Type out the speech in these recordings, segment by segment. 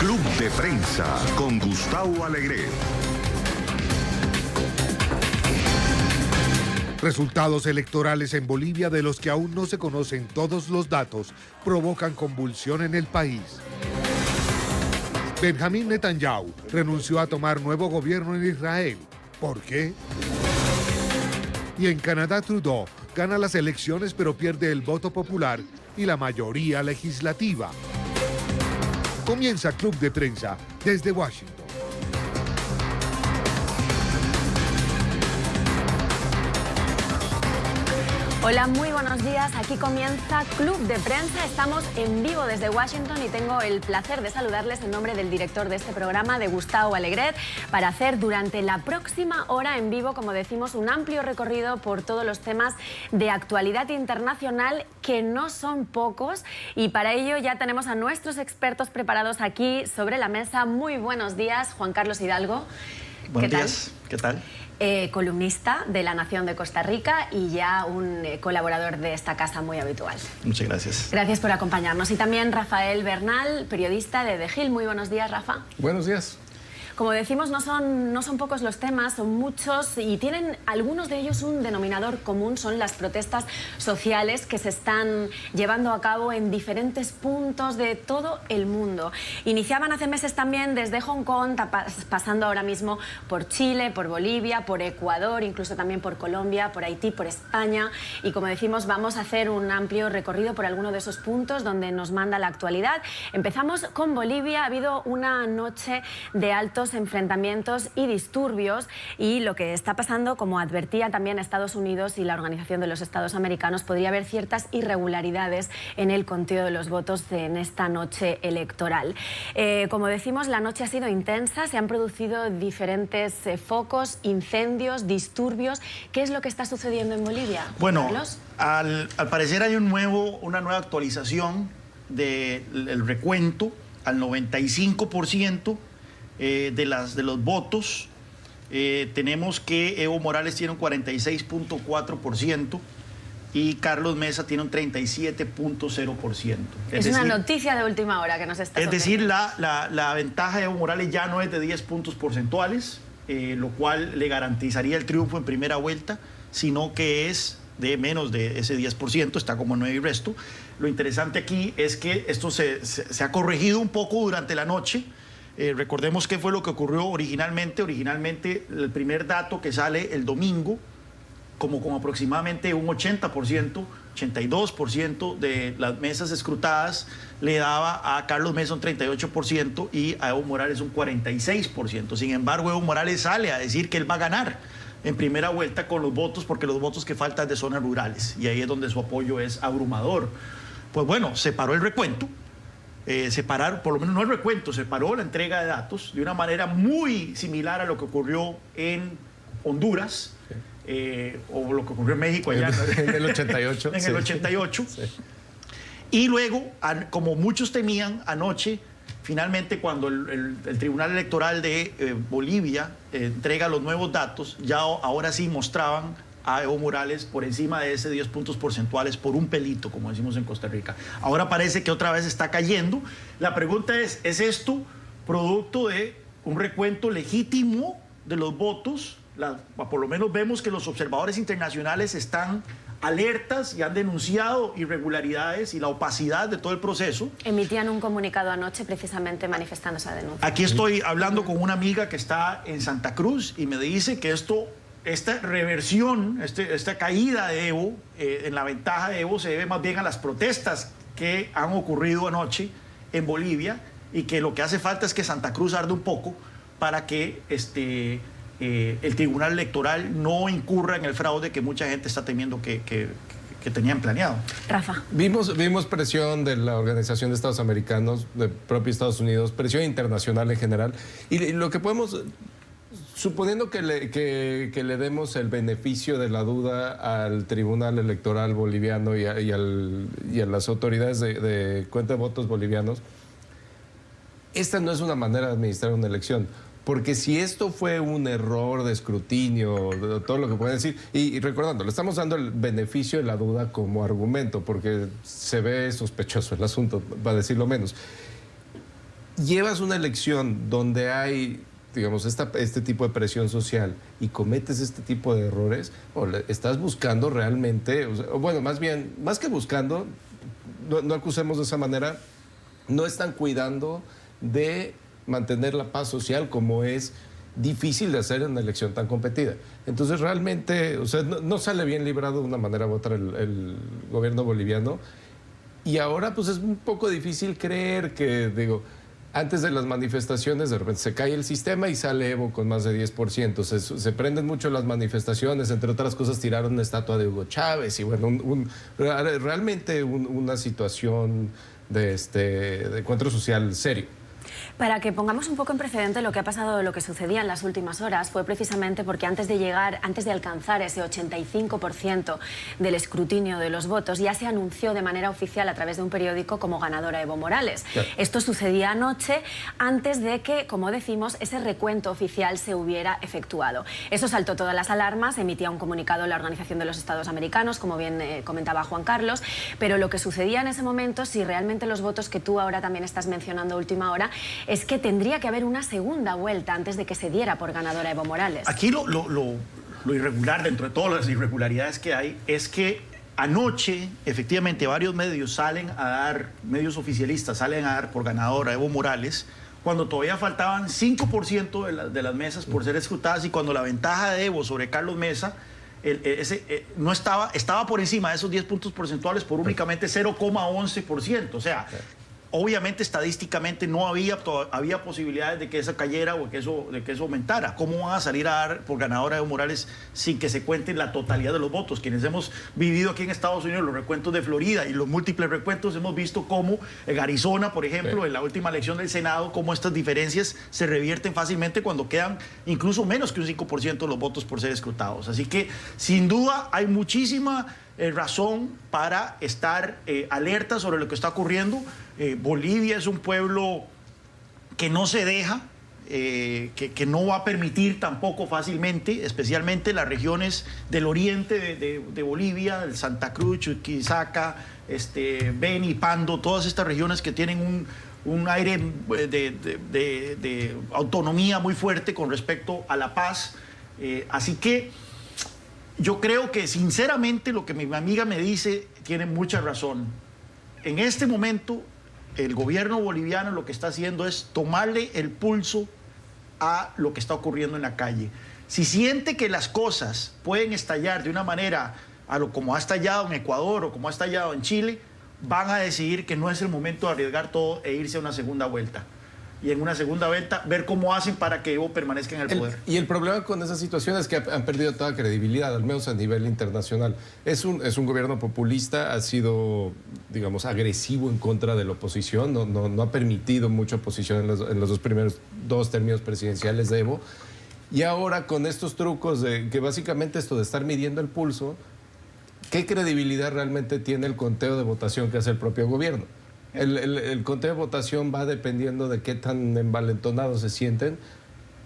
Club de Prensa con Gustavo Alegret. Resultados electorales en Bolivia de los que aún no se conocen todos los datos provocan convulsión en el país. Benjamín Netanyahu renunció a tomar nuevo gobierno en Israel. ¿Por qué? Y en Canadá, Trudeau gana las elecciones pero pierde el voto popular y la mayoría legislativa. Comienza Club de Prensa desde Washington. Hola, muy buenos días. Aquí comienza Club de Prensa. Estamos en vivo desde Washington y tengo el placer de saludarles en nombre del director de este programa, de Gustavo Alegret, para hacer durante la próxima hora en vivo, como decimos, un amplio recorrido por todos los temas de actualidad internacional, que no son pocos, y para ello ya tenemos a nuestros expertos preparados aquí sobre la mesa. Muy buenos días, Juan Carlos Hidalgo. Buenos días, ¿qué tal? Columnista de La Nación de Costa Rica y ya un colaborador de esta casa muy habitual. Muchas gracias. Gracias por acompañarnos. Y también Rafael Bernal, periodista de The Hill. Muy buenos días, Rafa. Buenos días. Como decimos, no son pocos los temas, son muchos, y tienen algunos de ellos un denominador común: son las protestas sociales que se están llevando a cabo en diferentes puntos de todo el mundo. Iniciaban hace meses también desde Hong Kong, pasando ahora mismo por Chile, por Bolivia, por Ecuador, incluso también por Colombia, por Haití, por España. Y como decimos, vamos a hacer un amplio recorrido por alguno de esos puntos donde nos manda la actualidad. Empezamos con Bolivia. Ha habido una noche de altos enfrentamientos y disturbios, y lo que está pasando, como advertía también Estados Unidos y la Organización de los Estados Americanos, podría haber ciertas irregularidades en el conteo de los votos en esta noche electoral. Como decimos, la noche ha sido intensa, se han producido diferentes focos, incendios, disturbios. ¿Qué es lo que está sucediendo en Bolivia? Bueno, Carlos. al parecer hay una nueva actualización del recuento. Al 95% de los votos, tenemos que Evo Morales tiene un 46.4% y Carlos Mesa tiene un 37.0%. Es una noticia de última hora que nos está Es decir, la ventaja de Evo Morales ya no es de 10 puntos porcentuales, lo cual le garantizaría el triunfo en primera vuelta, sino que es de menos de ese 10%, está como 9 y resto. Lo interesante aquí es que esto se ha corregido un poco durante la noche. Recordemos qué fue lo que ocurrió originalmente. Originalmente, el primer dato que sale el domingo, como con aproximadamente un 80%, 82% de las mesas escrutadas, le daba a Carlos Mesa un 38% y a Evo Morales un 46%. Sin embargo, Evo Morales sale a decir que él va a ganar en primera vuelta con los votos, porque los votos que faltan de zonas rurales, y ahí es donde su apoyo es abrumador. Pues bueno, se paró el recuento. Separar, por lo menos no el recuento, se paró la entrega de datos de una manera muy similar a lo que ocurrió en Honduras, o lo que ocurrió en México allá en el 88. En el 88. Sí. Y luego, como muchos temían, anoche, finalmente, cuando el Tribunal Electoral de Bolivia entrega los nuevos datos, ya ahora sí mostraban a Evo Morales por encima de ese 10 puntos porcentuales por un pelito, como decimos en Costa Rica. Ahora parece que otra vez está cayendo. La pregunta ¿es esto producto de un recuento legítimo de los votos? Por lo menos vemos que los observadores internacionales están alertas y han denunciado irregularidades y la opacidad de todo el proceso. Emitían un comunicado anoche precisamente manifestando esa denuncia. Aquí estoy hablando con una amiga que está en Santa Cruz y me dice que esta reversión, esta caída de Evo, en la ventaja de Evo, se debe más bien a las protestas que han ocurrido anoche en Bolivia, y que lo que hace falta es que Santa Cruz arde un poco para que el Tribunal Electoral no incurra en el fraude que mucha gente está temiendo que tenían planeado. Rafa. Vimos presión de la Organización de Estados Americanos, de propio Estados Unidos, presión internacional en general, y lo que podemos... Suponiendo que le demos el beneficio de la duda al Tribunal Electoral boliviano y a las autoridades de cuenta de votos bolivianos, esta no es una manera de administrar una elección. Porque si esto fue un error de escrutinio, de todo lo que pueden decir, y recordando, le estamos dando el beneficio de la duda como argumento, porque se ve sospechoso el asunto, para decirlo menos. llevas una elección donde hay, digamos, este tipo de presión social y cometes este tipo de errores, estás buscando realmente, bueno, más bien, más que buscando, no acusemos de esa manera, no están cuidando de mantener la paz social, como es difícil de hacer en una elección tan competida. Entonces realmente, o sea, no sale bien librado de una manera u otra el gobierno boliviano, y ahora pues es un poco difícil creer que, digo, antes de las manifestaciones de repente se cae el sistema y sale Evo con más de 10%. Se prenden mucho las manifestaciones, entre otras cosas tiraron una estatua de Hugo Chávez y bueno, realmente una situación de encuentro social serio. Para que pongamos un poco en precedente lo que ha pasado, lo que sucedía en las últimas horas, fue precisamente porque antes de alcanzar ese 85% del escrutinio de los votos, ya se anunció de manera oficial a través de un periódico como ganadora Evo Morales. Claro. Esto sucedía anoche, antes de que, como decimos, ese recuento oficial se hubiera efectuado. Eso saltó todas las alarmas, emitía un comunicado la Organización de los Estados Americanos, como bien comentaba Juan Carlos, pero lo que sucedía en ese momento, si realmente los votos que tú ahora también estás mencionando a última hora, es que tendría que haber una segunda vuelta antes de que se diera por ganadora Evo Morales. Aquí lo irregular, dentro de todas las irregularidades que hay, es que anoche, efectivamente, varios medios medios oficialistas salen a dar por ganadora Evo Morales, cuando todavía faltaban 5% de las mesas por ser escrutadas y cuando la ventaja de Evo sobre Carlos Mesa no estaba por encima de esos 10 puntos porcentuales por únicamente 0,11%. O sea, obviamente estadísticamente no había posibilidades de que eso cayera o de que eso aumentara. ¿Cómo van a salir a dar por ganadora Evo Morales sin que se cuente la totalidad de los votos? Quienes hemos vivido aquí en Estados Unidos los recuentos de Florida y los múltiples recuentos, hemos visto cómo en Arizona, por ejemplo, en la última elección del Senado, cómo estas diferencias se revierten fácilmente cuando quedan incluso menos que un 5% de los votos por ser escrutados. Así que, sin duda, hay muchísima razón para estar alerta sobre lo que está ocurriendo. Bolivia es un pueblo que no se deja, que no va a permitir tampoco fácilmente, especialmente las regiones del oriente de Bolivia, el Santa Cruz, Chuquisaca, Beni, Pando, todas estas regiones que tienen un aire de autonomía muy fuerte con respecto a la paz. Así que yo creo que sinceramente lo que mi amiga me dice tiene mucha razón. En este momento el gobierno boliviano lo que está haciendo es tomarle el pulso a lo que está ocurriendo en la calle. Si siente que las cosas pueden estallar de una manera como ha estallado en Ecuador o como ha estallado en Chile, van a decidir que no es el momento de arriesgar todo e irse a una segunda vuelta. Y en una segunda vuelta ver cómo hacen para que Evo permanezca en el poder. Y el problema con esa situación es que han perdido toda credibilidad, al menos a nivel internacional. Es un gobierno populista, ha sido, digamos, agresivo en contra de la oposición, no ha permitido mucha oposición en los primeros dos términos presidenciales de Evo. Y ahora con estos trucos de que básicamente esto de estar midiendo el pulso, ¿qué credibilidad realmente tiene el conteo de votación que hace el propio gobierno? El conteo de votación va dependiendo de qué tan envalentonados se sienten.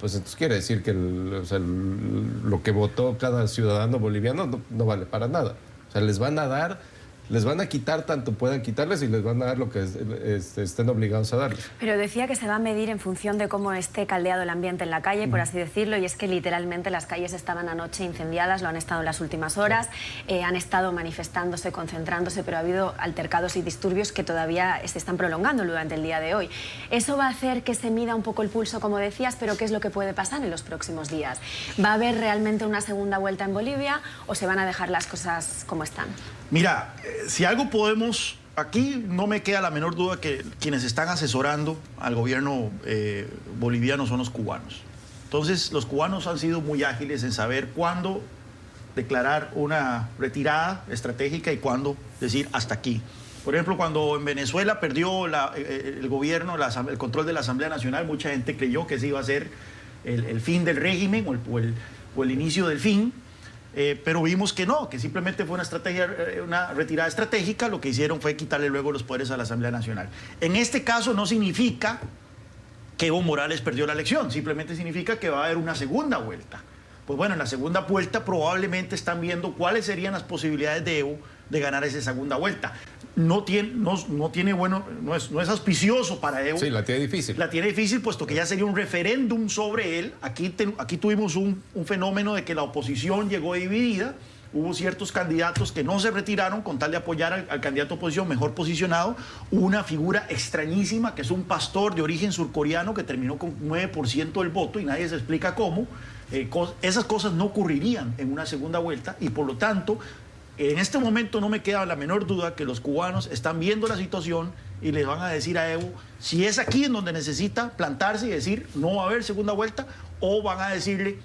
Pues entonces quiere decir que lo que votó cada ciudadano boliviano no vale para nada. O sea, les van a quitar tanto puedan quitarles y les van a dar lo que estén obligados a darles. Pero decía que se va a medir en función de cómo esté caldeado el ambiente en la calle, por así decirlo, y es que literalmente las calles estaban anoche incendiadas, lo han estado en las últimas horas, han estado manifestándose, concentrándose, pero ha habido altercados y disturbios que todavía se están prolongando durante el día de hoy. Eso va a hacer que se mida un poco el pulso, como decías, pero ¿qué es lo que puede pasar en los próximos días? ¿Va a haber realmente una segunda vuelta en Bolivia o se van a dejar las cosas como están? Mira, si algo podemos... Aquí no me queda la menor duda que quienes están asesorando al gobierno boliviano son los cubanos. Entonces, los cubanos han sido muy ágiles en saber cuándo declarar una retirada estratégica y cuándo decir hasta aquí. Por ejemplo, cuando en Venezuela perdió el gobierno, el control de la Asamblea Nacional, mucha gente creyó que ese iba a ser el fin del régimen o el inicio del fin. Pero vimos que no, que simplemente fue una retirada estratégica. Lo que hicieron fue quitarle luego los poderes a la Asamblea Nacional. En este caso no significa que Evo Morales perdió la elección, simplemente significa que va a haber una segunda vuelta. Pues bueno, en la segunda vuelta probablemente están viendo cuáles serían las posibilidades de Evo de ganar esa segunda vuelta. No es auspicioso para Evo. Sí, la tiene difícil. La tiene difícil, puesto que ya sería un referéndum sobre él. Aquí tuvimos un fenómeno de que la oposición llegó dividida. Hubo ciertos candidatos que no se retiraron con tal de apoyar al candidato de oposición mejor posicionado. Una figura extrañísima, que es un pastor de origen surcoreano que terminó con 9% del voto y nadie se explica cómo. Esas cosas no ocurrirían en una segunda vuelta y por lo tanto, en este momento no me queda la menor duda que los cubanos están viendo la situación y les van a decir a Evo si es aquí en donde necesita plantarse y decir no va a haber segunda vuelta, o van a decirle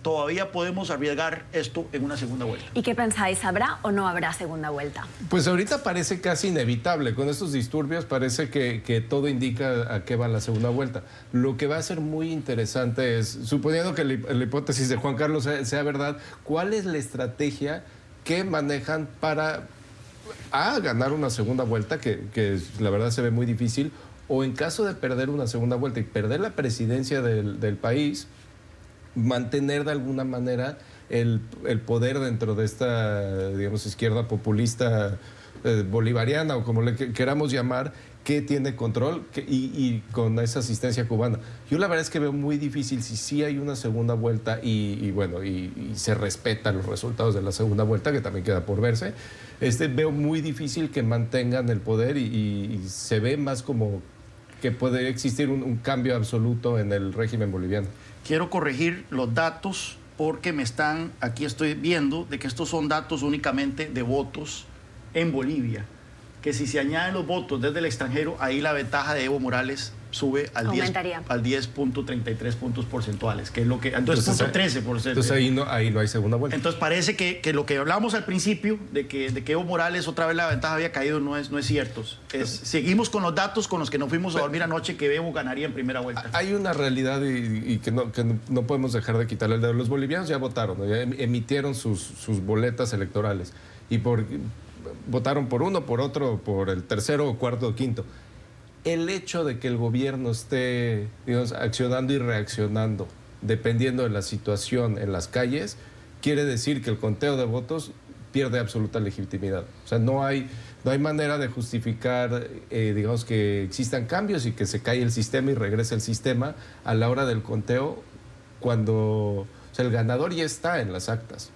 todavía podemos arriesgar esto en una segunda vuelta. ¿Y qué pensáis? ¿Habrá o no habrá segunda vuelta? Pues ahorita parece casi inevitable. Con estos disturbios parece que todo indica a qué va la segunda vuelta. Lo que va a ser muy interesante es, suponiendo que la hipótesis de Juan Carlos sea verdad, ¿cuál es la estrategia que manejan para ganar una segunda vuelta, que la verdad se ve muy difícil, o en caso de perder una segunda vuelta y perder la presidencia del país, mantener de alguna manera el poder dentro de esta, digamos, izquierda populista bolivariana, o como le queramos llamar, que tiene control y con esa asistencia cubana? Yo la verdad es que veo muy difícil, si sí hay una segunda vuelta y se respetan los resultados de la segunda vuelta, que también queda por verse, veo muy difícil que mantengan el poder y se ve más como que puede existir un cambio absoluto en el régimen boliviano. Quiero corregir los datos porque aquí estoy viendo de que estos son datos únicamente de votos en Bolivia, que si se añaden los votos desde el extranjero, ahí la ventaja de Evo Morales sube al 10.33 puntos porcentuales, que es lo que... Entonces, 2.13 por ser. Entonces ahí no hay segunda vuelta. Entonces parece que lo que hablamos al principio, de que Evo Morales otra vez la ventaja había caído, no es cierto. Seguimos con los datos con los que nos fuimos a dormir anoche, que Evo ganaría en primera vuelta. Hay una realidad y que no podemos dejar de quitarle el dedo. Los bolivianos ya votaron, ya emitieron sus boletas electorales y votaron por uno, por otro, por el tercero, cuarto o quinto. El hecho de que el gobierno esté, digamos, accionando y reaccionando dependiendo de la situación en las calles, quiere decir que el conteo de votos pierde absoluta legitimidad. O sea, no hay manera de justificar, digamos, que existan cambios y que se cae el sistema y regrese el sistema a la hora del conteo, cuando el ganador ya está en las actas.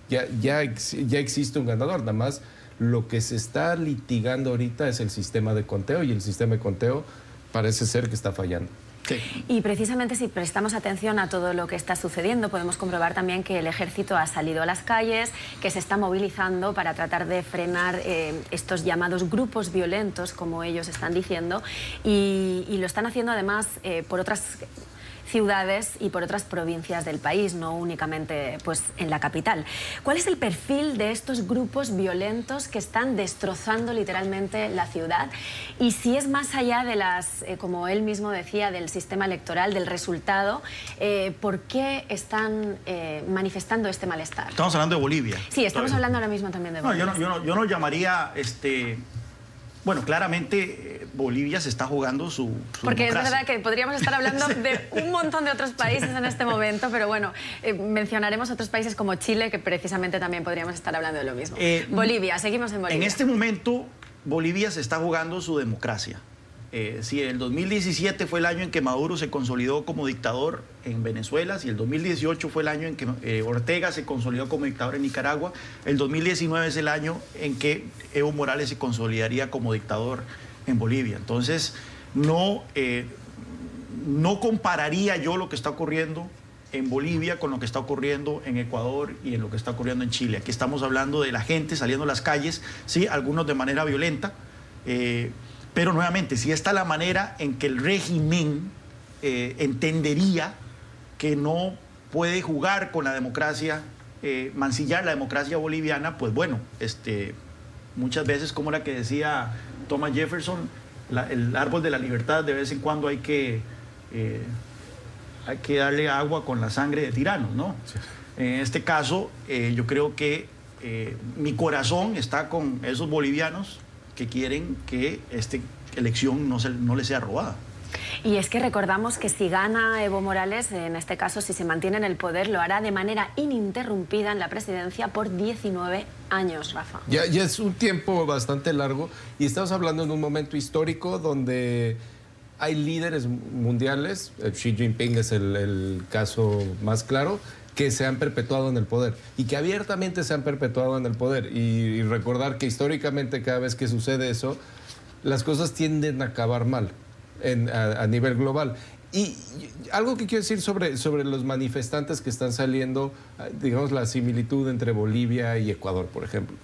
Ya existe un ganador, nada más. Lo que se está litigando ahorita es el sistema de conteo, y el sistema de conteo parece ser que está fallando. Sí. Y precisamente si prestamos atención a todo lo que está sucediendo, podemos comprobar también que el ejército ha salido a las calles, que se está movilizando para tratar de frenar estos llamados grupos violentos, como ellos están diciendo, y lo están haciendo además por otras ciudades y por otras provincias del país, no únicamente pues en la capital. ¿Cuál es el perfil de estos grupos violentos que están destrozando literalmente la ciudad? Y si es más allá de como él mismo decía, del sistema electoral, del resultado, ¿por qué están manifestando este malestar? Estamos hablando de Bolivia. Sí, estamos hablando ahora mismo también de Bolivia. Yo no llamaría... Bueno, claramente Bolivia se está jugando su Porque democracia. Es verdad que podríamos estar hablando de un montón de otros países en este momento, pero bueno, mencionaremos otros países como Chile, que precisamente también podríamos estar hablando de lo mismo. Bolivia, seguimos en Bolivia. En este momento, Bolivia se está jugando su democracia. Si el 2017 fue el año en que Maduro se consolidó como dictador en Venezuela, si el 2018 fue el año en que Ortega se consolidó como dictador en Nicaragua, el 2019 es el año en que Evo Morales se consolidaría como dictador en Bolivia. Entonces, no compararía yo lo que está ocurriendo en Bolivia con lo que está ocurriendo en Ecuador y en lo que está ocurriendo en Chile. Aquí estamos hablando de la gente saliendo a las calles, sí, algunos de manera violenta, pero nuevamente, si esta es la manera en que el régimen entendería que no puede jugar con la democracia, mancillar la democracia boliviana, pues bueno, muchas veces, como la que decía Thomas Jefferson, el árbol de la libertad, de vez en cuando hay que darle agua con la sangre de tiranos, ¿no? Sí. En este caso, yo creo que mi corazón está con esos bolivianos que quieren que esta elección no les sea robada. Y es que recordamos que si gana Evo Morales, en este caso si se mantiene en el poder, lo hará de manera ininterrumpida en la presidencia por 19 años, Rafa. Ya es un tiempo bastante largo y estamos hablando en un momento histórico donde hay líderes mundiales, Xi Jinping es el caso más claro, que se han perpetuado en el poder y que abiertamente se han perpetuado en el poder. Y recordar que históricamente cada vez que sucede eso, las cosas tienden a acabar mal a nivel global. Y algo que quiero decir sobre los manifestantes que están saliendo, digamos la similitud entre Bolivia y Ecuador, por ejemplo.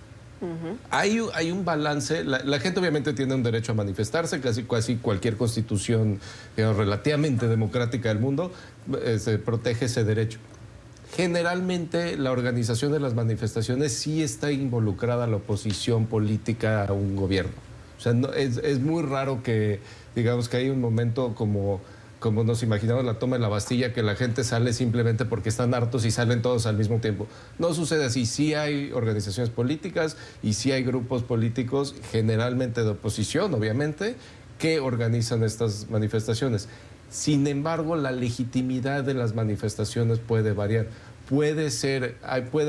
Hay un balance, la gente obviamente tiene un derecho a manifestarse, casi cualquier constitución relativamente democrática del mundo se protege ese derecho. Generalmente la organización de las manifestaciones sí está involucrada la oposición política a un gobierno. O sea, es muy raro que, digamos, que hay un momento como nos imaginamos la toma de la Bastilla, que la gente sale simplemente porque están hartos y salen todos al mismo tiempo. No sucede así. Sí hay organizaciones políticas y sí hay grupos políticos, generalmente de oposición, obviamente, que organizan estas manifestaciones. Sin embargo, la legitimidad de las manifestaciones puede variar. Puede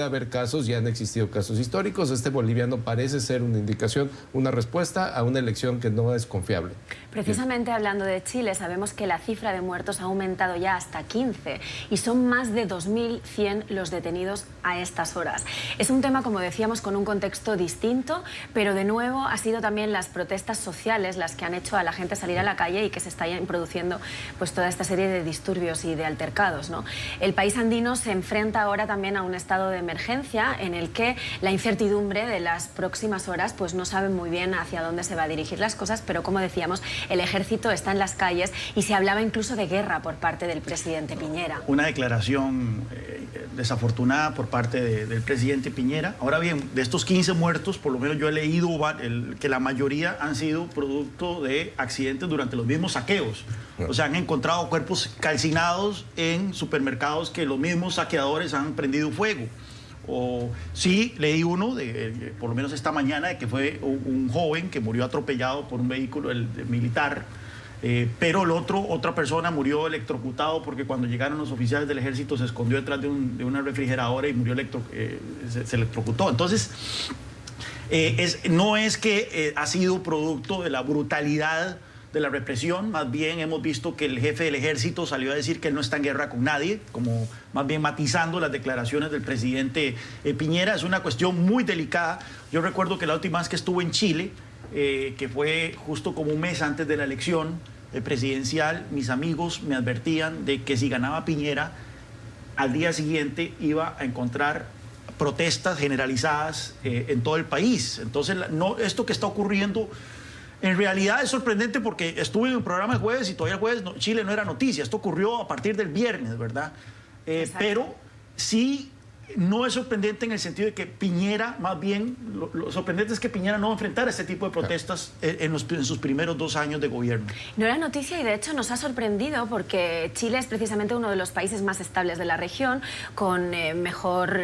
haber casos, ya han existido casos históricos. Este boliviano parece ser una indicación, una respuesta a una elección que no es confiable. Precisamente hablando de Chile, sabemos que la cifra de muertos ha aumentado ya hasta 15 y son más de 2.100 los detenidos a estas horas. Es un tema, como decíamos, con un contexto distinto, pero de nuevo ha sido también las protestas sociales las que han hecho a la gente salir a la calle y que se está produciendo pues toda esta serie de disturbios y de altercados, ¿no? El país andino se enfrenta ahora también a un estado de emergencia en el que la incertidumbre de las próximas horas pues no sabe muy bien hacia dónde se va a dirigir las cosas, pero como decíamos, el ejército está en las calles y se hablaba incluso de guerra por parte del presidente Piñera. Una declaración desafortunada por parte del presidente Piñera. Ahora bien, de estos 15 muertos, por lo menos yo he leído que la mayoría han sido producto de accidentes durante los mismos saqueos. O sea, han encontrado cuerpos calcinados en supermercados que los mismos saqueadores han prendido fuego. O sí, leí uno, por lo menos esta mañana, de que fue un joven que murió atropellado por un vehículo militar, pero otra persona murió electrocutado porque cuando llegaron los oficiales del ejército se escondió detrás de una refrigeradora y murió se electrocutó. Entonces, no es que ha sido producto de la brutalidad de la represión, más bien hemos visto que el jefe del ejército salió a decir que él no está en guerra con nadie, como más bien matizando las declaraciones del presidente Piñera. Es una cuestión muy delicada. Yo recuerdo que la última vez que estuve en Chile, que fue justo como un mes antes de la elección presidencial, mis amigos me advertían de que si ganaba Piñera, al día siguiente iba a encontrar protestas generalizadas en todo el país. Entonces, esto que está ocurriendo en realidad es sorprendente porque estuve en un programa el jueves y todavía el jueves Chile no era noticia. Esto ocurrió a partir del viernes, ¿verdad? Pero sí, no es sorprendente en el sentido de que Piñera, más bien, lo sorprendente es que Piñera no va a enfrentar este tipo de protestas en sus primeros 2 años de gobierno. No era noticia y de hecho nos ha sorprendido porque Chile es precisamente uno de los países más estables de la región, con mejor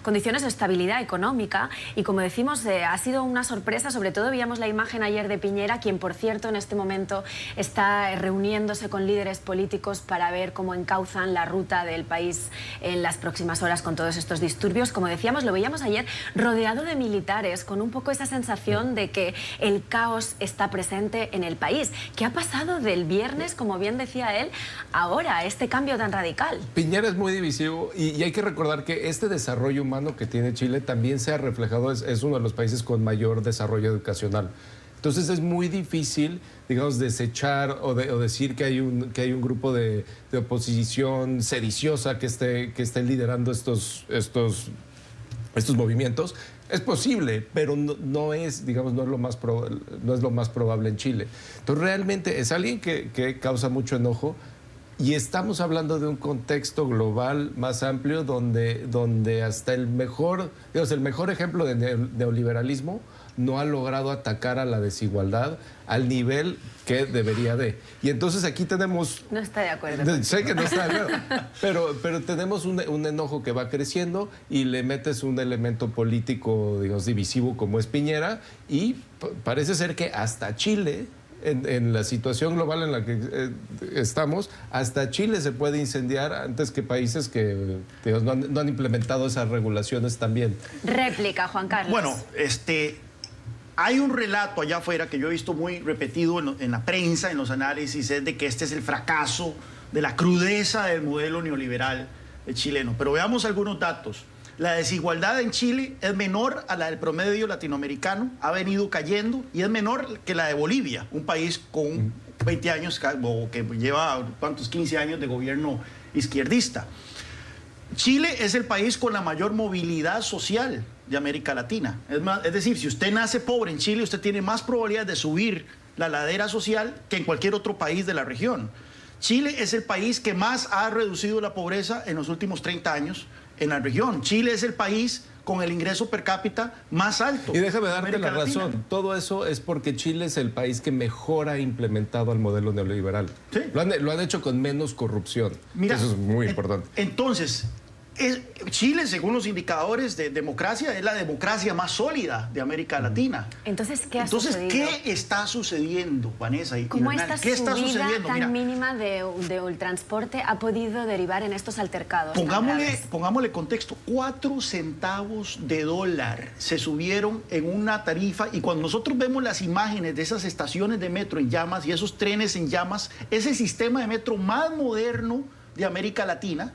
condiciones de estabilidad económica y como decimos ha sido una sorpresa. Sobre todo veíamos la imagen ayer de Piñera, quien por cierto en este momento está reuniéndose con líderes políticos para ver cómo encauzan la ruta del país en las próximas horas con todos estos disturbios. Como decíamos, lo veíamos ayer rodeado de militares, con un poco esa sensación de que el caos está presente en el país. ¿Qué ha pasado del viernes, como bien decía él, ahora, este cambio tan radical? Piñera es muy divisivo y hay que recordar que este desarrollo humano que tiene Chile también se ha reflejado, es uno de los países con mayor desarrollo educacional. Entonces es muy difícil, digamos, desechar o decir que hay un grupo de oposición sediciosa que esté liderando estos movimientos. Es posible, pero no es lo más probable en Chile. Entonces realmente es alguien que causa mucho enojo y estamos hablando de un contexto global más amplio donde hasta el mejor ejemplo de neoliberalismo no ha logrado atacar a la desigualdad al nivel que debería de. Y entonces aquí tenemos... No está de acuerdo. Sé que no está de acuerdo, pero tenemos un enojo que va creciendo y le metes un elemento político, digamos, divisivo como es Piñera y parece ser que hasta Chile en la situación global en la que estamos, hasta Chile se puede incendiar antes que países que digamos, no han implementado esas regulaciones también. Réplica, Juan Carlos. Bueno, hay un relato allá afuera que yo he visto muy repetido en la prensa, en los análisis, es de que este es el fracaso de la crudeza del modelo neoliberal chileno. Pero veamos algunos datos. La desigualdad en Chile es menor a la del promedio latinoamericano, ha venido cayendo y es menor que la de Bolivia, un país con 20 años, o que lleva, ¿cuántos? 15 años de gobierno izquierdista. Chile es el país con la mayor movilidad social de América Latina. Es decir, si usted nace pobre en Chile, usted tiene más probabilidad de subir la ladera social que en cualquier otro país de la región. Chile es el país que más ha reducido la pobreza en los últimos 30 años en la región. Chile es el país con el ingreso per cápita más alto. Y déjame darte la razón. Todo eso es porque Chile es el país que mejor ha implementado el modelo neoliberal. Sí. Lo han hecho con menos corrupción. Mira, eso es muy importante. Entonces, Chile, según los indicadores de democracia, es la democracia más sólida de América Latina. Entonces, ¿qué sucedido? ¿Qué está sucediendo, Vanessa? ¿Cómo esta ¿Qué está subida sucediendo? tan Mira, mínima del transporte ha podido derivar en estos altercados? Pongámosle contexto. 4 centavos de dólar se subieron en una tarifa, y cuando nosotros vemos las imágenes de esas estaciones de metro en llamas y esos trenes en llamas, es el sistema de metro más moderno de América Latina.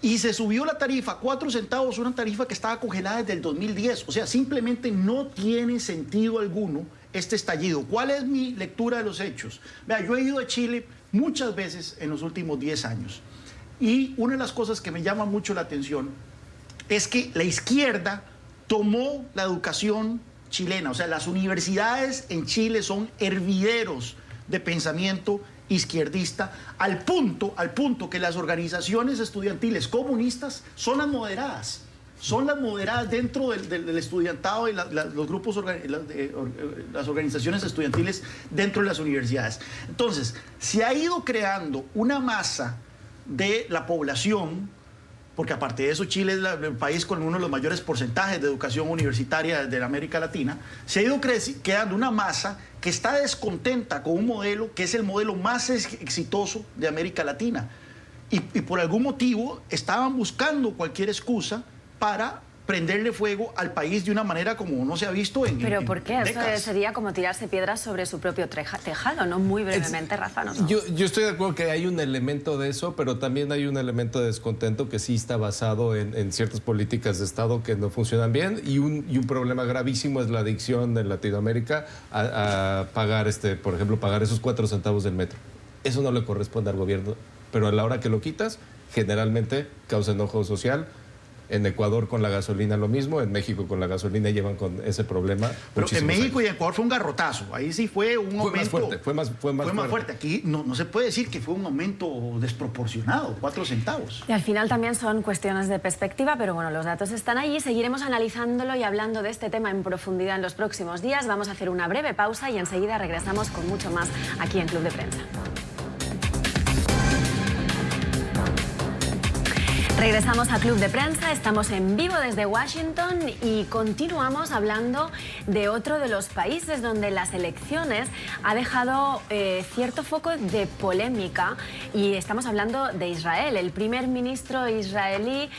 Y se subió la tarifa 4 centavos, una tarifa que estaba congelada desde el 2010. O sea, simplemente no tiene sentido alguno este estallido. ¿Cuál es mi lectura de los hechos? Vea, yo he ido a Chile muchas veces en los últimos 10 años. Y una de las cosas que me llama mucho la atención es que la izquierda tomó la educación chilena. O sea, las universidades en Chile son hervideros de pensamiento izquierdista, al punto que las organizaciones estudiantiles comunistas son las moderadas dentro del estudiantado y los grupos, las organizaciones estudiantiles dentro de las universidades. Entonces, se ha ido creando una masa de la población, porque aparte de eso Chile es el país con uno de los mayores porcentajes de educación universitaria de América Latina, se ha ido creando una masa que está descontenta con un modelo que es el modelo más exitoso de América Latina. Y por algún motivo estaban buscando cualquier excusa para prenderle fuego al país de una manera como no se ha visto en ¿Pero por qué? décadas. Eso sería como tirarse piedras sobre su propio tejado, ¿no? Muy brevemente, Rafa. ¿No? Yo estoy de acuerdo que hay un elemento de eso, pero también hay un elemento de descontento que sí está basado en ciertas políticas de Estado que no funcionan bien, y un problema gravísimo es la adicción en Latinoamérica a pagar, por ejemplo, pagar esos 4 centavos del metro. Eso no le corresponde al gobierno, pero a la hora que lo quitas, generalmente causa enojo social. En Ecuador con la gasolina lo mismo, en México con la gasolina llevan con ese problema. Pero en México años. y Ecuador fue un garrotazo, ahí sí fue un aumento. Fue más fuerte. Aquí no se puede decir que fue un aumento desproporcionado, 4 centavos. Y al final también son cuestiones de perspectiva, pero bueno, los datos están ahí. Seguiremos analizándolo y hablando de este tema en profundidad en los próximos días. Vamos a hacer una breve pausa y enseguida regresamos con mucho más aquí en Club de Prensa. Regresamos a Club de Prensa, estamos en vivo desde Washington y continuamos hablando de otro de los países donde las elecciones ha dejado cierto foco de polémica, y estamos hablando de Israel. El primer ministro israelí,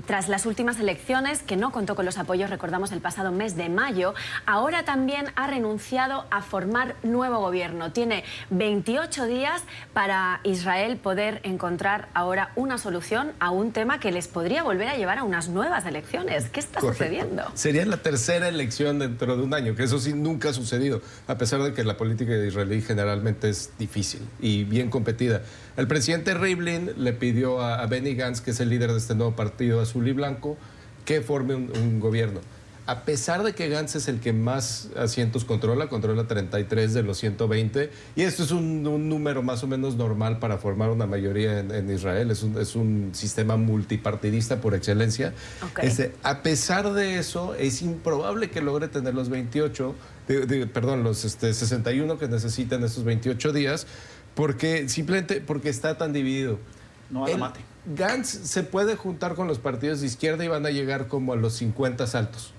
tras las últimas elecciones, que no contó con los apoyos, recordamos, el pasado mes de mayo, ahora también ha renunciado a formar nuevo gobierno. Tiene 28 días para Israel poder encontrar ahora una solución a un tema que les podría volver a llevar a unas nuevas elecciones. ¿Qué está sucediendo? Sería la tercera elección dentro de un año, que eso sí nunca ha sucedido, a pesar de que la política israelí generalmente es difícil y bien competida. El presidente Rivlin le pidió a Benny Gantz, que es el líder de este nuevo partido azul y blanco, que forme un gobierno. A pesar de que Gantz es el que más asientos controla 33 de los 120, y esto es un número más o menos normal para formar una mayoría en Israel, es un sistema multipartidista por excelencia. Okay. A pesar de eso, es improbable que logre tener los 61 que necesita en estos 28 días, simplemente porque está tan dividido. No a la mate. Gantz se puede juntar con los partidos de izquierda y van a llegar como a los 50 saltos.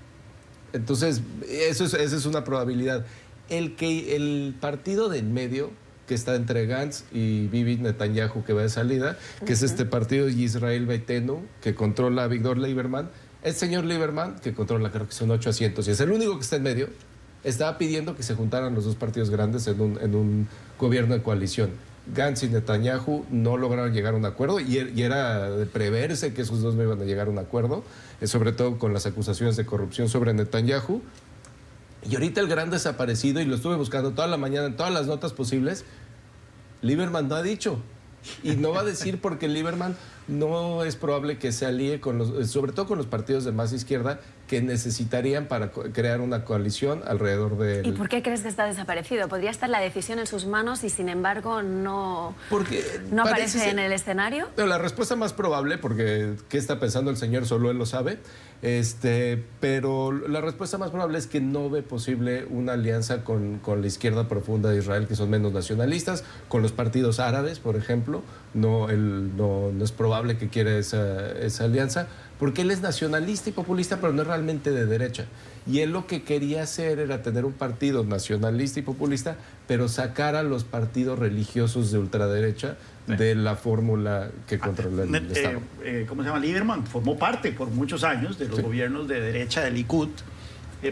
Entonces, esa es una probabilidad. el partido de en medio, que está entre Gantz y Bibi Netanyahu, que va de salida, que es este partido de Israel Beitenu, que controla a Víctor Lieberman, el señor Lieberman, que controla, creo que son 8 asientos, y es el único que está en medio, estaba pidiendo que se juntaran los dos partidos grandes en un gobierno de coalición. Gantz y Netanyahu no lograron llegar a un acuerdo y era de preverse que esos dos no iban a llegar a un acuerdo, sobre todo con las acusaciones de corrupción sobre Netanyahu. Y ahorita el gran desaparecido, y lo estuve buscando toda la mañana en todas las notas posibles, Lieberman no ha dicho. Y no va a decir porque Lieberman no es probable que se alíe con sobre todo con los partidos de más izquierda que necesitarían para crear una coalición alrededor de... ¿Y por qué crees que está desaparecido? ¿Podría estar la decisión en sus manos y sin embargo no aparece en el escenario? No, la respuesta más probable, porque qué está pensando el señor solo él lo sabe, pero la respuesta más probable es que no ve posible una alianza con la izquierda profunda de Israel, que son menos nacionalistas, con los partidos árabes, por ejemplo. No es probable que quiera esa alianza, porque él es nacionalista y populista, pero no es realmente de derecha. Y él lo que quería hacer era tener un partido nacionalista y populista, pero sacar a los partidos religiosos de ultraderecha de la fórmula que controla el Estado. ¿Cómo se llama? Lieberman formó parte por muchos años de los gobiernos de derecha del Likud,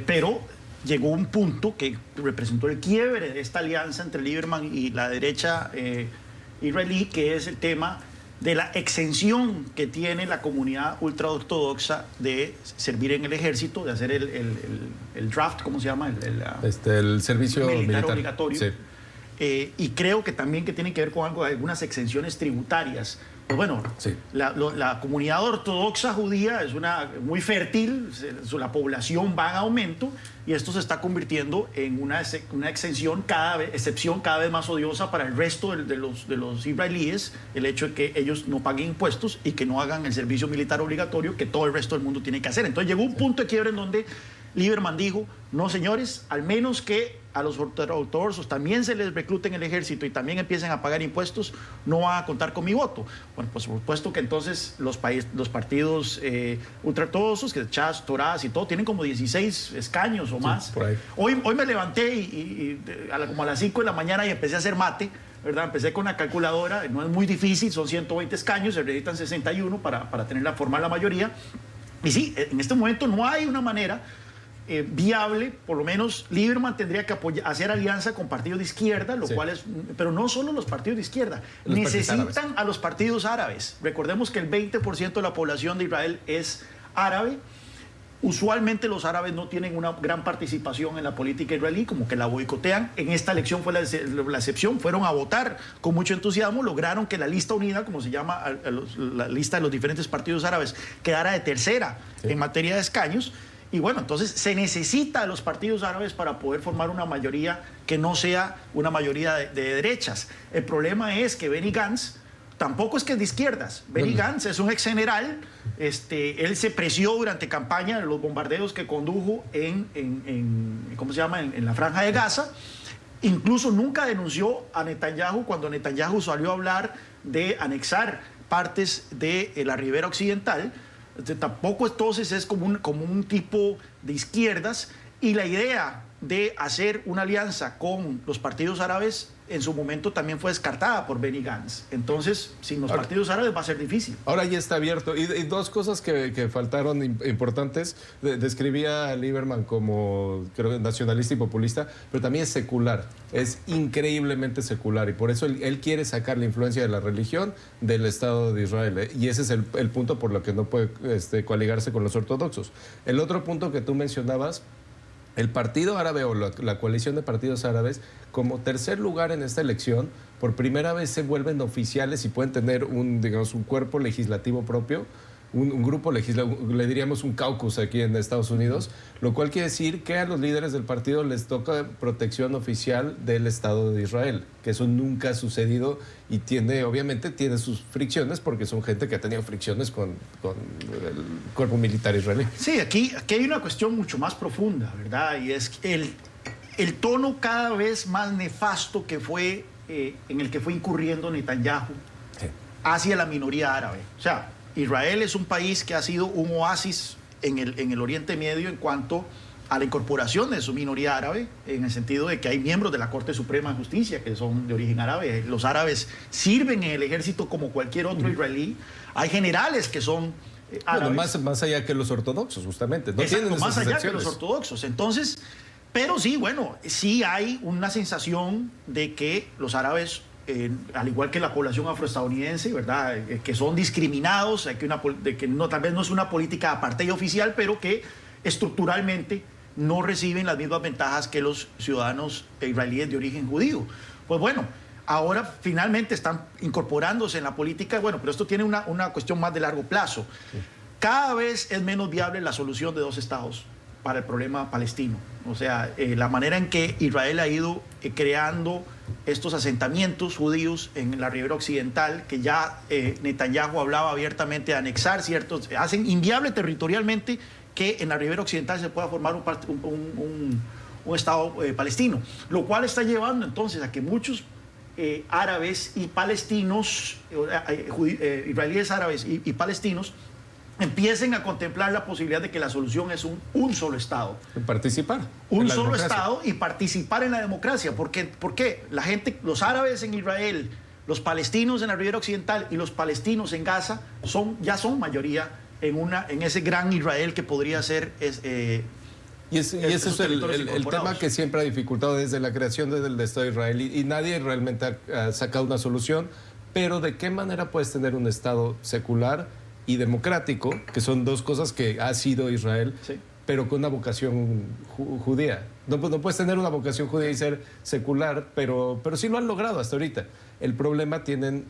pero llegó un punto que representó el quiebre de esta alianza entre Lieberman y la derecha israelí, que es el tema de la exención que tiene la comunidad ultraortodoxa de servir en el ejército, de hacer el draft, ¿cómo se llama? El servicio militar obligatorio. Sí. Y creo que también que tiene que ver con algunas exenciones tributarias. Pues bueno, sí. La comunidad ortodoxa judía es muy fértil, la población va en aumento y esto se está convirtiendo en una excepción cada vez más odiosa para el resto de los israelíes, el hecho de que ellos no paguen impuestos y que no hagan el servicio militar obligatorio que todo el resto del mundo tiene que hacer. Entonces llegó un punto de quiebre en donde Lieberman dijo, no señores, al menos que a los ortodoxos también se les reclute en el ejército y también empiecen a pagar impuestos, no van a contar con mi voto. Bueno, pues por supuesto que entonces los partidos ultraortodoxos, que Chas, Torás y todo, tienen como 16 escaños o más. Por ahí. Hoy me levanté como a las 5 de la mañana y empecé a hacer mate, ¿verdad? Empecé con la calculadora, no es muy difícil, son 120 escaños, se necesitan 61 para formar la mayoría. Y sí, en este momento no hay una manera viable, por lo menos Lieberman tendría que hacer alianza con partidos de izquierda, lo cual es, pero no solo los partidos de izquierda, necesitan a los partidos árabes. Recordemos que el 20% de la población de Israel es árabe. Usualmente los árabes no tienen una gran participación en la política israelí, como que la boicotean. En esta elección fue la excepción, fueron a votar con mucho entusiasmo, lograron que la lista unida, como se llama la lista de los diferentes partidos árabes, quedara de tercera en materia de escaños. Y bueno, entonces se necesita a los partidos árabes para poder formar una mayoría que no sea una mayoría de derechas. El problema es que Benny Gantz tampoco es que es de izquierdas. Benny Gantz es un ex general. Él se preció durante campaña de los bombardeos que condujo ¿cómo se llama? En la Franja de Gaza. Incluso nunca denunció a Netanyahu cuando Netanyahu salió a hablar de anexar partes de la ribera occidental. Tampoco entonces es como un tipo de izquierdas, y la idea de hacer una alianza con los partidos árabes en su momento también fue descartada por Benny Gantz. Entonces, sin los partidos árabes va a ser difícil. Ahora ya está abierto. Y dos cosas que faltaron importantes. Describía a Lieberman como, creo, nacionalista y populista, pero también es secular. Es increíblemente secular. Y por eso él quiere sacar la influencia de la religión del Estado de Israel. Y ese es el punto por lo que no puede coaligarse con los ortodoxos. El otro punto que tú mencionabas, el Partido Árabe o la coalición de partidos árabes, como tercer lugar en esta elección, por primera vez se vuelven oficiales y pueden tener un cuerpo legislativo propio, un grupo legislativo, le diríamos un caucus aquí en Estados Unidos, lo cual quiere decir que a los líderes del partido les toca protección oficial del Estado de Israel, que eso nunca ha sucedido y obviamente tiene sus fricciones, porque son gente que ha tenido fricciones con el cuerpo militar israelí. Sí, aquí hay una cuestión mucho más profunda, ¿verdad? Y es el tono cada vez más nefasto que fue en el que fue incurriendo Netanyahu hacia la minoría árabe. O sea, Israel es un país que ha sido un oasis en el Oriente Medio en cuanto a la incorporación de su minoría árabe, en el sentido de que hay miembros de la Corte Suprema de Justicia que son de origen árabe. Los árabes sirven en el ejército como cualquier otro israelí. Hay generales que son árabes. Bueno, más allá que los ortodoxos, justamente. No Exacto, tienen más esas allá excepciones. que los ortodoxos. Entonces, pero sí, bueno, sí hay una sensación de que los árabes, al igual que la población afroestadounidense, ¿verdad?, que son discriminados, de que no, tal vez no es una política apartheid oficial, pero que estructuralmente no reciben las mismas ventajas que los ciudadanos israelíes de origen judío. Pues bueno, ahora finalmente están incorporándose en la política, bueno, pero esto tiene una cuestión más de largo plazo. Cada vez es menos viable la solución de dos estados para el problema palestino. O sea, la manera en que Israel ha ido creando estos asentamientos judíos en la ribera occidental, que ya Netanyahu hablaba abiertamente de anexar ciertos, hacen inviable territorialmente que en la ribera occidental se pueda formar un Estado palestino, lo cual está llevando entonces a que muchos árabes y palestinos, israelíes árabes y palestinos, empiecen a contemplar la posibilidad de que la solución es un solo Estado. Participar. Un solo Estado y participar en la democracia. ¿Por qué? La gente, los árabes en Israel, los palestinos en la ribera occidental y los palestinos en Gaza ya son mayoría en ese gran Israel que podría ser... Y ese es el tema que siempre ha dificultado desde la creación del Estado de Israel y nadie realmente ha sacado una solución, pero ¿de qué manera puedes tener un Estado secular y democrático, que son dos cosas que ha sido Israel, sí, pero con una vocación judía? No puedes tener una vocación judía y ser secular, pero sí lo han logrado hasta ahorita. El problema tienen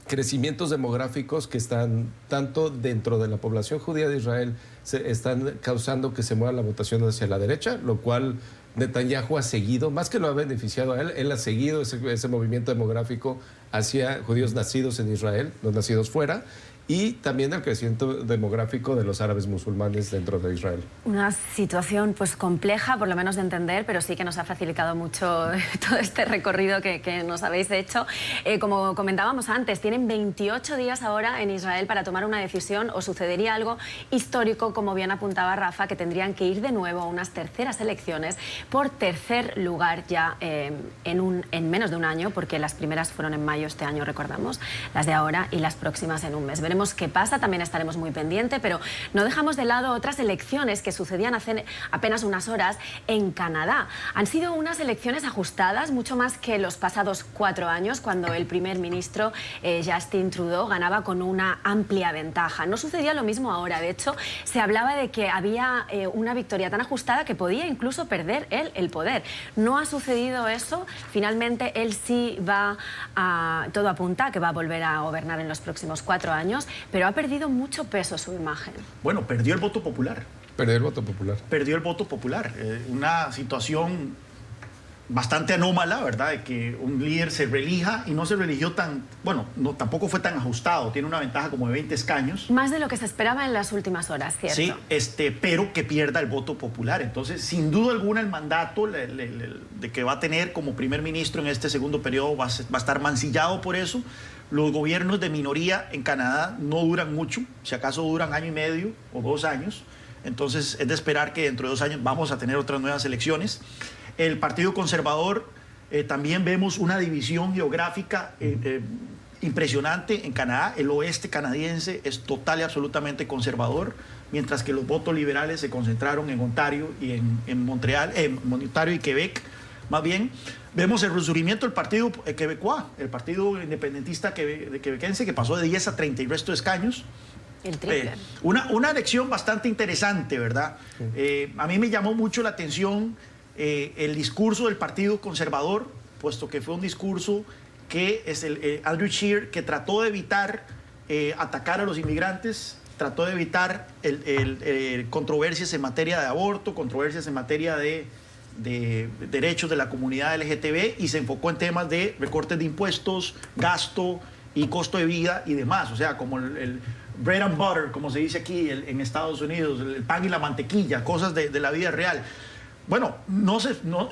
crecimientos demográficos que están tanto dentro de la población judía de Israel, están causando que se mueva la votación hacia la derecha, lo cual Netanyahu ha seguido, más que lo ha beneficiado a él ha seguido ese movimiento demográfico hacia judíos nacidos en Israel, no nacidos fuera, y también el crecimiento demográfico de los árabes musulmanes dentro de Israel. Una situación pues compleja, por lo menos de entender, pero sí que nos ha facilitado mucho todo este recorrido que nos habéis hecho. Como comentábamos antes, tienen 28 días ahora en Israel para tomar una decisión o sucedería algo histórico, como bien apuntaba Rafa, que tendrían que ir de nuevo a unas terceras elecciones por tercer lugar ya en menos de un año, porque las primeras fueron en mayo este año, recordamos, las de ahora y las próximas en un mes. Veremos qué pasa, también estaremos muy pendientes, pero no dejamos de lado otras elecciones que sucedían hace apenas unas horas en Canadá. Han sido unas elecciones ajustadas, mucho más que los pasados 4 años, cuando el primer ministro Justin Trudeau ganaba con una amplia ventaja. No sucedía lo mismo ahora, de hecho, se hablaba de que había una victoria tan ajustada que podía incluso perder él el poder. No ha sucedido eso, finalmente él sí todo apunta a que va a volver a gobernar en los próximos 4 años, pero ha perdido mucho peso su imagen. Bueno, perdió el voto popular. Perdió el voto popular. Perdió el voto popular. Una situación bastante anómala, ¿verdad? De que un líder se reelija y no se reeligió tampoco fue tan ajustado. Tiene una ventaja como de 20 escaños. Más de lo que se esperaba en las últimas horas, ¿cierto? Sí, pero que pierda el voto popular. Entonces, sin duda alguna, el mandato de que va a tener como primer ministro en este segundo periodo va a estar mancillado por eso. Los gobiernos de minoría en Canadá no duran mucho, si acaso duran 1 año y medio o 2 años. Entonces es de esperar que dentro de 2 años vamos a tener otras nuevas elecciones. El Partido Conservador, también vemos una división geográfica impresionante en Canadá. El oeste canadiense es total y absolutamente conservador, mientras que los votos liberales se concentraron en Ontario y en Montreal, en Ontario y Quebec, más bien. Vemos el resurgimiento del partido quebecois, el partido independentista quebequense, que pasó de 10 a 30 y resto de escaños. El triple. Una elección bastante interesante, ¿verdad? A mí me llamó mucho la atención el discurso del Partido Conservador, puesto que fue un discurso que es Andrew Scheer, que trató de evitar atacar a los inmigrantes, trató de evitar controversias en materia de aborto, controversias en materia de derechos de la comunidad LGTB, y se enfocó en temas de recortes de impuestos, gasto y costo de vida y demás. O sea, como el bread and butter, como se dice aquí en Estados Unidos, el pan y la mantequilla, cosas de la vida real. Bueno,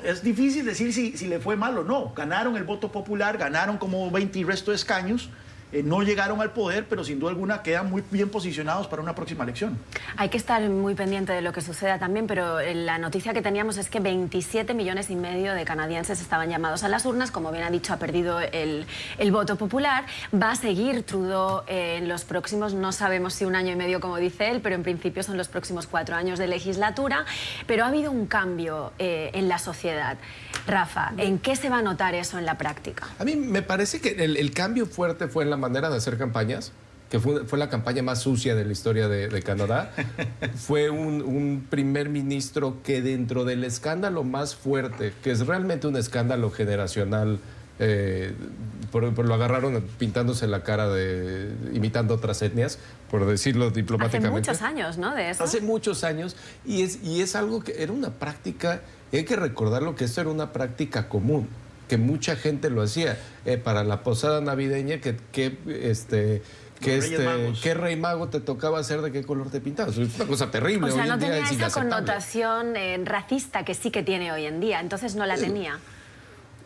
es difícil decir si le fue mal o no. Ganaron el voto popular, ganaron como 20 y resto de escaños, no llegaron al poder, pero sin duda alguna quedan muy bien posicionados para una próxima elección. Hay que estar muy pendiente de lo que suceda también, pero la noticia que teníamos es que 27,5 millones de canadienses estaban llamados a las urnas. Como bien ha dicho, ha perdido el voto popular. Va a seguir Trudeau en los próximos, no sabemos si 1 año y medio, como dice él, pero en principio son los próximos 4 años de legislatura. Pero ha habido un cambio en la sociedad. Rafa, ¿en qué se va a notar eso en la práctica? A mí me parece que el cambio fuerte fue en la manera de hacer campañas, que fue la campaña más sucia de la historia de Canadá. Fue un primer ministro que dentro del escándalo más fuerte, que es realmente un escándalo generacional, lo agarraron pintándose la cara imitando otras etnias, por decirlo diplomáticamente. Hace muchos años, ¿no? De eso. Hace muchos años, y es algo que era una práctica, y hay que recordarlo que esto era una práctica común, que mucha gente lo hacía. Para la posada navideña, ¿qué rey mago te tocaba hacer, de qué color te pintabas? Es una cosa terrible. O sea, hoy no en día tenía es esa inaceptable. connotación racista que sí que tiene hoy en día, entonces no la tenía.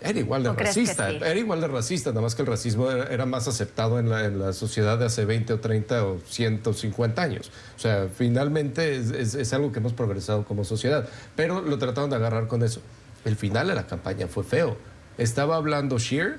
Era igual de racista, era igual de racista, nada más que el racismo era más aceptado en la sociedad de hace 20 o 30 o 150 años. O sea, finalmente es algo que hemos progresado como sociedad, pero lo trataron de agarrar con eso. El final de la campaña fue feo. Estaba hablando Scheer,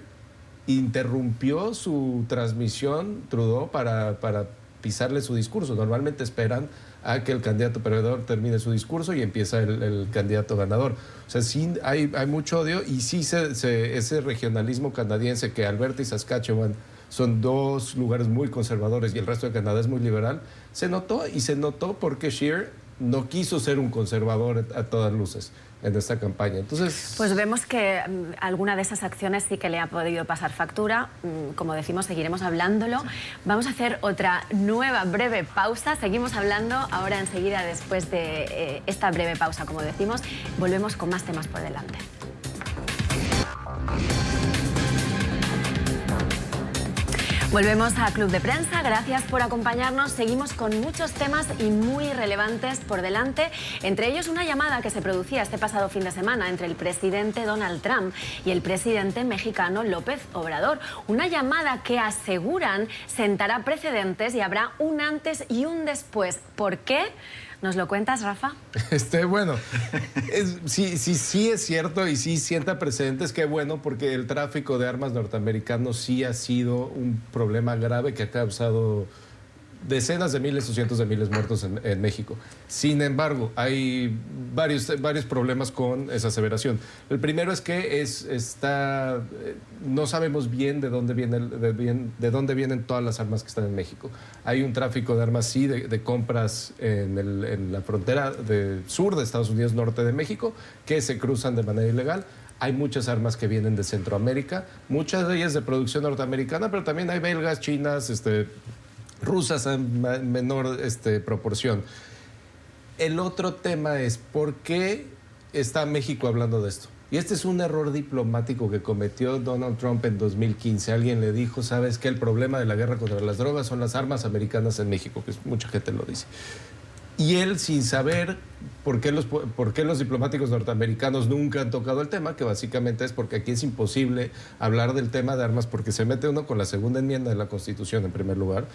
interrumpió su transmisión Trudeau para pisarle su discurso. Normalmente esperan a que el candidato perdedor termine su discurso y empieza el candidato ganador. O sea, sí hay mucho odio, y sí ese regionalismo canadiense, que Alberta y Saskatchewan son 2 lugares muy conservadores y el resto de Canadá es muy liberal, se notó porque Scheer no quiso ser un conservador a todas luces en esta campaña. Entonces, pues vemos que alguna de esas acciones sí que le ha podido pasar factura. Como decimos, seguiremos hablándolo. Vamos a hacer otra nueva breve pausa. Seguimos hablando ahora enseguida, después de esta breve pausa. Como decimos, volvemos con más temas por delante. Volvemos a Club de Prensa, gracias por acompañarnos. Seguimos con muchos temas y muy relevantes por delante, entre ellos una llamada que se producía este pasado fin de semana entre el presidente Donald Trump y el presidente mexicano López Obrador. Una llamada que aseguran sentará precedentes y habrá un antes y un después. ¿Por qué? ¿Nos lo cuentas, Rafa? Bueno, sí es cierto, y sí sienta precedentes. Qué bueno, porque el tráfico de armas norteamericanos sí ha sido un problema grave que ha causado decenas de miles o cientos de miles muertos en México. Sin embargo, hay varios problemas con esa aseveración. El primero es que no sabemos bien de dónde vienen todas las armas que están en México. Hay un tráfico de armas, sí, de compras en la frontera sur de Estados Unidos, norte de México, que se cruzan de manera ilegal. Hay muchas armas que vienen de Centroamérica, muchas de ellas de producción norteamericana, pero también hay belgas, chinas, rusas en menor proporción. El otro tema es, ¿por qué está México hablando de esto? Y este es un error diplomático que cometió Donald Trump en 2015. Alguien le dijo, ¿sabes qué? El problema de la guerra contra las drogas son las armas americanas en México, que mucha gente lo dice. Y él, sin saber por qué los diplomáticos norteamericanos nunca han tocado el tema, que básicamente es porque aquí es imposible hablar del tema de armas, porque se mete uno con la segunda enmienda de la Constitución, en primer lugar.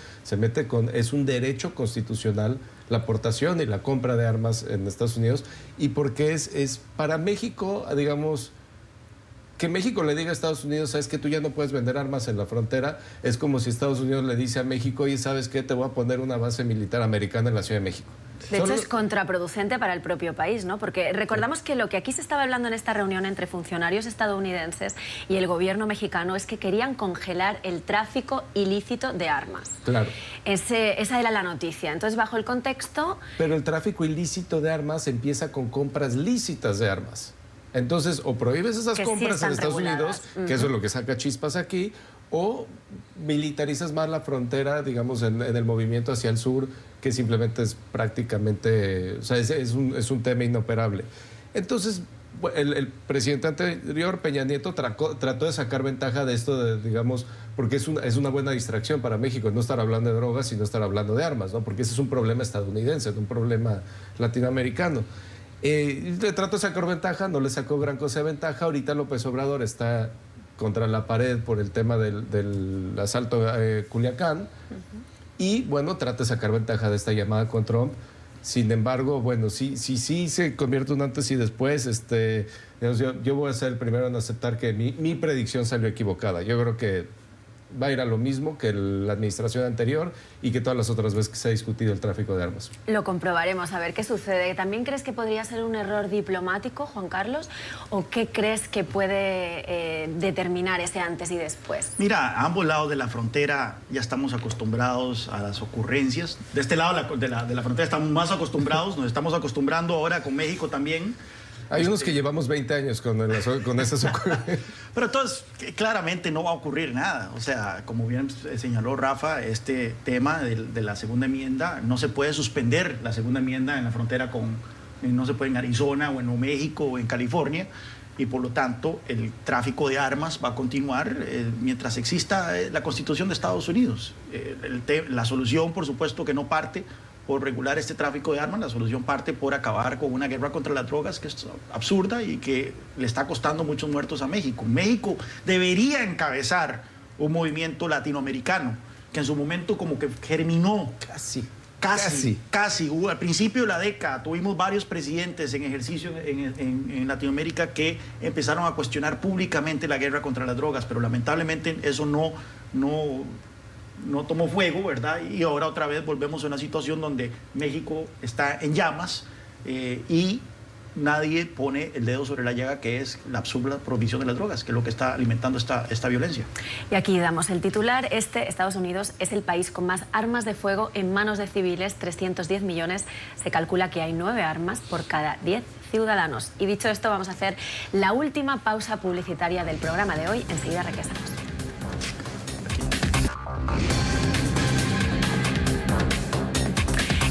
Es un derecho constitucional la aportación y la compra de armas en Estados Unidos, y porque es para México, digamos, que México le diga a Estados Unidos, ¿sabes qué? Tú ya no puedes vender armas en la frontera. Es como si Estados Unidos le dice a México, oye, ¿sabes qué? Te voy a poner una base militar americana en la Ciudad de México. De hecho, es contraproducente para el propio país, ¿no? Porque recordamos que lo que aquí se estaba hablando en esta reunión entre funcionarios estadounidenses y el gobierno mexicano es que querían congelar el tráfico ilícito de armas. Claro. Esa era la noticia. Entonces, bajo el contexto... Pero el tráfico ilícito de armas empieza con compras lícitas de armas. Entonces, o prohíbes esas compras en Estados Unidos, que eso es lo que saca chispas aquí, o militarizas más la frontera, digamos, en el movimiento hacia el sur, que simplemente es prácticamente, o sea, es un tema inoperable. Entonces, el presidente anterior, Peña Nieto, trató de sacar ventaja de esto, digamos, porque es una buena distracción para México, no estar hablando de drogas, sino estar hablando de armas, ¿no? Porque ese es un problema estadounidense, no un problema latinoamericano. Le trató de sacar ventaja, no le sacó gran cosa de ventaja. Ahorita López Obrador está contra la pared por el tema del asalto a Culiacán y, bueno, trata de sacar ventaja de esta llamada con Trump. Sin embargo, bueno, sí se convierte un antes y después. Yo voy a ser el primero en aceptar que mi predicción salió equivocada. Yo creo que va a ir a lo mismo que la administración anterior y que todas las otras veces que se ha discutido el tráfico de armas. Lo comprobaremos, a ver qué sucede. ¿También crees que podría ser un error diplomático, Juan Carlos? ¿O qué crees que puede determinar ese antes y después? Mira, a ambos lados de la frontera ya estamos acostumbrados a las ocurrencias. De este lado de la frontera estamos más acostumbrados, nos estamos acostumbrando ahora con México también. Hay unos que llevamos 20 años con esas ocurrencias. Pero entonces, claramente no va a ocurrir nada. O sea, como bien señaló Rafa, este tema de la segunda enmienda, no se puede suspender la segunda enmienda en la frontera no se puede en Arizona o en Nuevo México o en California, y por lo tanto el tráfico de armas va a continuar mientras exista la Constitución de Estados Unidos. La solución, por supuesto, que no parte por regular este tráfico de armas, la solución parte por acabar con una guerra contra las drogas que es absurda y que le está costando muchos muertos a México. México debería encabezar un movimiento latinoamericano que en su momento como que germinó. Casi. Al principio de la década tuvimos varios presidentes en ejercicio en Latinoamérica que empezaron a cuestionar públicamente la guerra contra las drogas, pero lamentablemente eso no tomó fuego, ¿verdad? Y ahora otra vez volvemos a una situación donde México está en llamas y nadie pone el dedo sobre la llaga, que es la absurda prohibición de las drogas, que es lo que está alimentando esta violencia. Y aquí damos el titular. Estados Unidos es el país con más armas de fuego en manos de civiles, 310 millones. Se calcula que hay 9 armas por cada 10 ciudadanos. Y dicho esto, vamos a hacer la última pausa publicitaria del programa de hoy. Enseguida regresamos.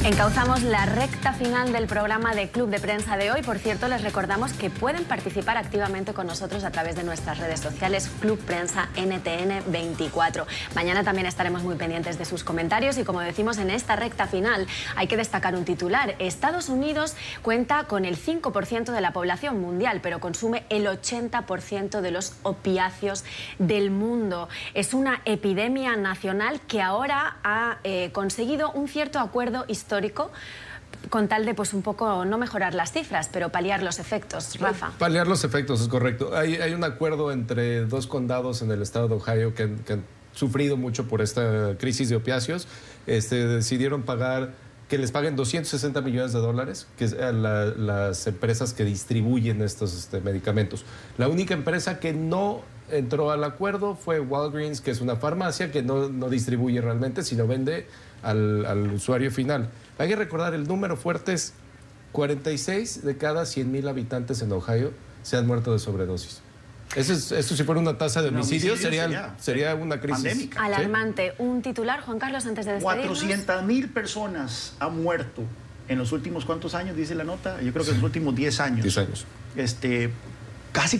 Encauzamos la recta final del programa de Club de Prensa de hoy. Por cierto, les recordamos que pueden participar activamente con nosotros a través de nuestras redes sociales, Club Prensa NTN24. Mañana también estaremos muy pendientes de sus comentarios y, como decimos, en esta recta final hay que destacar un titular. Estados Unidos cuenta con el 5% de la población mundial, pero consume el 80% de los opiáceos del mundo. Es una epidemia nacional que ahora ha conseguido un cierto acuerdo histórico con tal de, pues, un poco no mejorar las cifras, pero paliar los efectos. Rafa. Paliar los efectos, es correcto. Hay un acuerdo entre 2 condados en el estado de Ohio que han sufrido mucho por esta crisis de opiáceos. Decidieron que les paguen $260 millones, que es a las empresas que distribuyen estos medicamentos. La única empresa que no entró al acuerdo fue Walgreens, que es una farmacia que no distribuye realmente, sino vende al usuario final. Hay que recordar, el número fuerte es 46 de cada 100,000 habitantes en Ohio se han muerto de sobredosis. Esto si fuera una tasa de homicidios sería una crisis pandémica. Alarmante. ¿Sí? Un titular, Juan Carlos, antes de despedirnos. 400,000 personas han muerto en los últimos, ¿cuántos años dice la nota? Yo creo que en los últimos 10 años. 10 años. Casi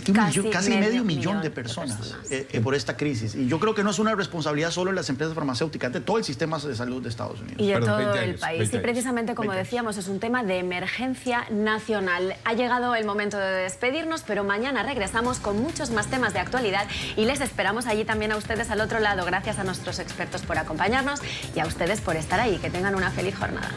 medio millón de personas por esta crisis. Y yo creo que no es una responsabilidad solo de las empresas farmacéuticas, de todo el sistema de salud de Estados Unidos. Y de todo el país. Y precisamente, como decíamos, es un tema de emergencia nacional. Ha llegado el momento de despedirnos, pero mañana regresamos con muchos más temas de actualidad y les esperamos allí también a ustedes al otro lado. Gracias a nuestros expertos por acompañarnos y a ustedes por estar ahí. Que tengan una feliz jornada.